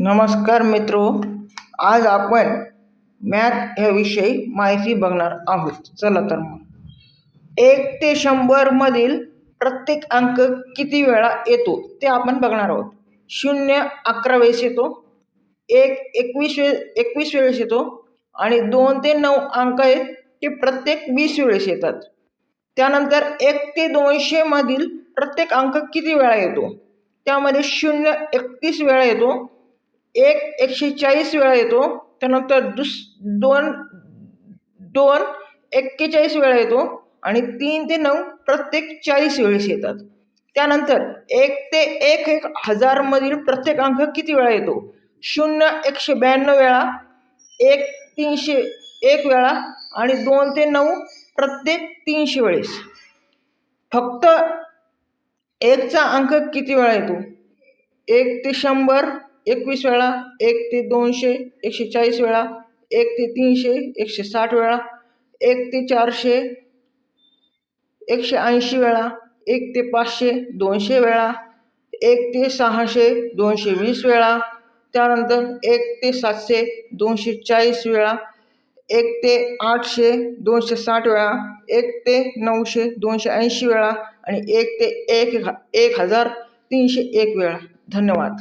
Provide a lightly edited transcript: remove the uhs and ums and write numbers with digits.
नमस्कार मित्रो, आज आपण मॅथ ह्या विषयी माहिती बघणार आहोत। चला तर मग 1 ते 100 मधील प्रत्येक अंक किती वेळा येतो ते आपण बघणार आहोत। 0 11 वेळेस येतो, 1 21 वेळेस येतो आणि 2 ते 9 अंक आहेत ते प्रत्येक 20 वेळेस येतात। त्यानंतर 1 ते 200 मधील प्रत्येक अंक किती वेळा येतो, त्यामध्ये 0 31 वेळा येतो, 1 140 वेळा येतो, त्यानंतर 2 41 वेळा येतो आणि 3 ते 9 प्रत्येक 40 वेळेस येतात। त्यानंतर 1 ते 1000 मधील प्रत्येक अंक किती वेळा येतो, 0 192 वेळा, 1 301 वेळा आणि 2 ते 9 प्रत्येक 300 वेळेस। फक्त 1 चा अंक किती वेळा येतो, 1 ते 100 21 वेळा, 1 ते 200 140 वेळा, 1 ते 300 160 वेळा, 1 ते 400 180 वेळा, 1 ते 500 200 वेळा, 1 ते 600 220 वेळा, त्यानंतर 1 ते 700 240 वेळा, 1 ते 800 260 वेळा, 1 ते 900 280 वेळा आणि 1 ते 1000 301 वेळा। धन्यवाद।